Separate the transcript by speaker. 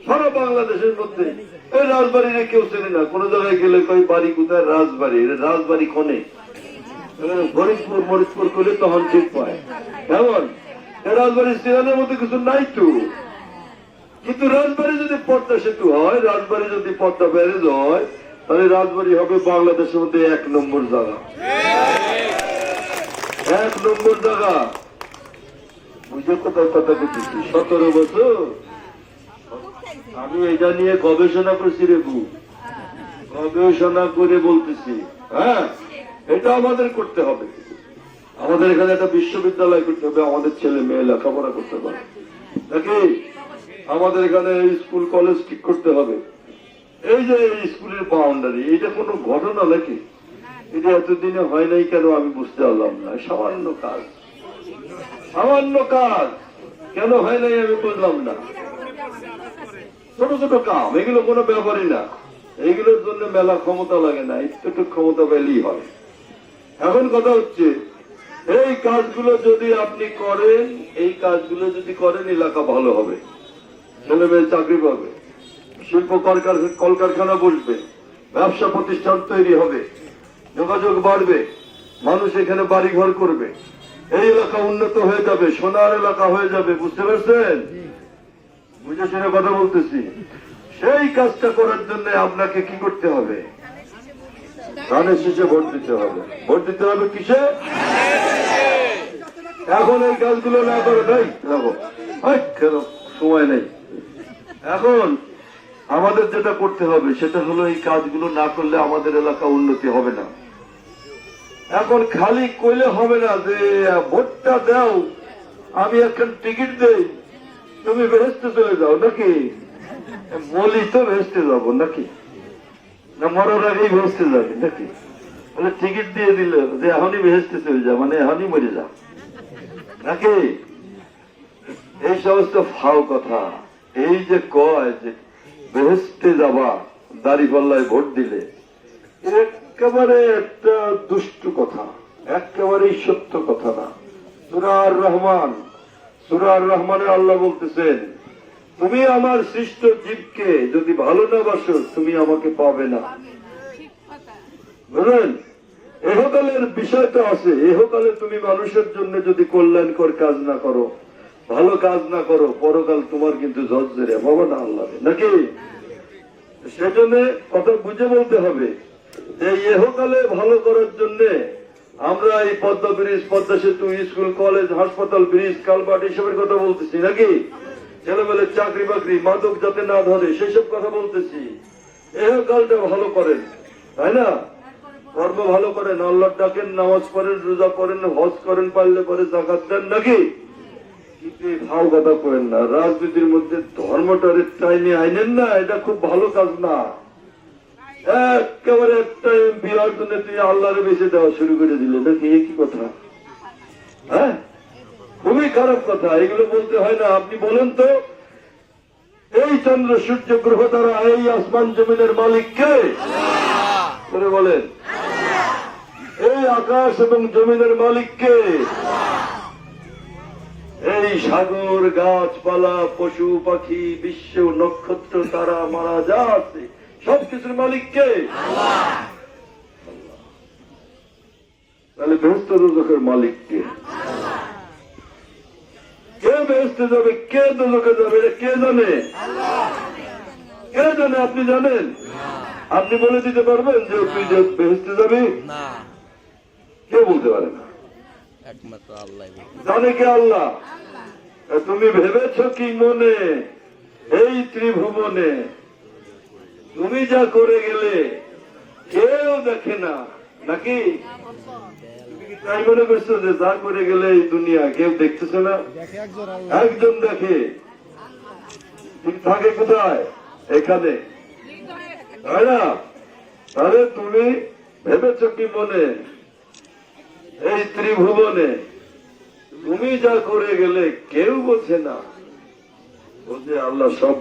Speaker 1: সারা বাংলাদেশের মধ্যে এই রাজবাড়িরে কেউ চেনে না। কোন জায়গায় গেলে কই বাড়ি কোথায়, রাজবাড়ি। রাজবাড়ি কোনে ফরিদপুর মরিদপুর করলে তখন ঠিক পায়। এমন রাজবাড়ির সিরানের মধ্যে কিছু নাই তো। কিন্তু রাজবাড়ি যদি পদ্মা সেতু হয়, রাজবাড়ি যদি পদ্মা ব্যারেজ হয়, তাহলে রাজবাড়ি হবে বাংলাদেশের মধ্যে 1 নম্বর জায়গা। 1 নম্বর জায়গা। বুঝে কোথাও কথা বলতেছি। 17 বছর আমি এটা নিয়ে গবেষণা করছি রে বু, গবেষণা করে বলতেছি। হ্যাঁ, এটা আমাদের করতে হবে। আমাদের এখানে একটা বিশ্ববিদ্যালয় করতে হবে, আমাদের ছেলে মেয়ে লেখাপড়া করতে পারে নাকি। আমাদের এখানে স্কুল কলেজ ঠিক করতে হবে। এই যে স্কুলের বাউন্ডারি, এটা কোনো ঘটনা নাকি? এটা এতদিনে হয় নাই কেন আমি বুঝতে পারলাম না। সামান্য কাজ, সামান্য কাজ কেন হয় নাই আমি বুঝলাম না। ছোট ছোট কাম, এগুলো কোনো ব্যাপারই না। এইগুলোর জন্য মেলা ক্ষমতা লাগে না, একটু ক্ষমতা পেলেই হয়। এখন কথা হচ্ছে, এই কাজগুলো যদি আপনি করেন, এই কাজগুলো যদি করেন, এলাকা ভালো হবে, ছেলে মেয়ে চাকরি পাবে, শিল্প কলকারখানা বসবে, ব্যবসা প্রতিষ্ঠান তৈরি হবে, যোগাযোগ বাড়বে, মানুষ এখানে বাড়িঘর করবে, এই এলাকা উন্নত হয়ে যাবে, সোনার এলাকা হয়ে যাবে। বুঝতে পারছেন? বুঝে শুনে কথা বলতেছি। সেই কাজটা করার জন্য আপনাকে কি করতে হবে? ধানের শীষে ভোট দিতে হবে। ভোট দিতে হবে কিসে? এখন এই কাজগুলো না করে দেয় সময় নেই। এখন আমাদের যেটা করতে হবে সেটা হলো, এই কাজগুলো না করলে আমাদের এলাকা উন্নতি হবে না। এখন খালি কইলে হবে না যে ভোটটা দাও, আমি এখন টিকিট দেই, তুমি বেহেস্তে চলে যাও নাকি। বলি তো বেহেস্তে যাবো নাকি, না মরার আগেই বেহেস্তে যাবে নাকি? টিকিট দিয়ে দিল যে এখনই বেহেস্তে চলে যা, মানে এখনই মরে যা নাকি। এই সমস্ত ফাও কথা। এই যে কয় যে বেহেস্তে যাবা দাড়িপাল্লায় ভোট দিলে, একেবারে একটা দুষ্টু কথা, একেবারেই সত্য কথা না। সূরা আর রহমান, সূরা আর রহমানে আল্লাহ বলতেছেন, তুমি আমার সৃষ্ট জীবকে যদি ভালো না বাসো, তুমি আমাকে পাবে না। বুঝলেন? এহকালের বিষয় তো আছে। এহকালে তুমি মানুষের জন্য যদি কল্যাণকর কাজ না করো, ভালো কাজ না করো, পরকাল তোমার কিন্তু জজ্জেরে হবে না আল্লাহ নাকি। সেজন্য কথা বুঝে বলতে হবে যে এহকালে ভালো করার জন্য আমরা এই পদ্মা ব্রিজ, পদ্মা সেতু, স্কুল কলেজ, হাসপাতাল, ব্রিজ, কালভার্ট এসবের কথা বলতেছি নাকি। ছেলেমেয়ের চাকরি বাকরি, মাদক যাতে না ধরে সেসব কথা বলতেছি। এহকালটা ভালো করেন, তাই না? কর্ম ভালো করেন, আল্লাহ ডাকেন, নামাজ পড়েন, রোজা করেন, হজ করেন, পারলে পরে যাকাত দেন নাকি। কিন্তু ভাও কথা করেন না। রাজনীতির মধ্যে ধর্মটারে টাইনে আইনেন না, এটা খুব ভালো কাজ না। একেবারে একটা এমপি হওয়ার জন্য তুই আল্লাহরে বেঁচে দেওয়া শুরু করে দিলে নাকি, এ কি কথা? হ্যাঁ, খুবই খারাপ কথা। এগুলো বলতে হয় না। আপনি বলেন তো, এই চন্দ্র সূর্য গ্রহ দ্বারা এই আসমান জমিনের মালিক কে? করে বলেন। এই আকাশ এবং জমিনের মালিক কে? এই সাগর, গাছপালা, পশু পাখি, বিশ্ব, নক্ষত্র, তারা মারা যা আছে সবকিছুর মালিক কে? তাহলে বেহেশত দোজখের মালিক কে? কে বেহেশতে যাবে, কে দোজখে যাবে, এটা কে জানে? কে জানে? আপনি জানেন? আপনি বলে দিতে পারবেন যে তুই যে বেহেশতে যাবি? কে বলতে পারে না, একমাত্র আল্লাহ জানে। কে? আল্লাহ। তুমি ভেবেছ কি মনে এই ত্রিভুবনে তুমি যা করে গেলে কেউ দেখে না নাকি? তাই মনে করছো যে যা করে গেলে এই দুনিয়া কেউ দেখতেছে না? একজন দেখে। ঠিক থাকে কোথায়? এখানে, তাই না? তাহলে তুমি ভেবেছ কি মনে এই ত্রিভুবনে তুমি যা করে গেলে কেউ বোঝে না, বোঝে আল্লাহ সব।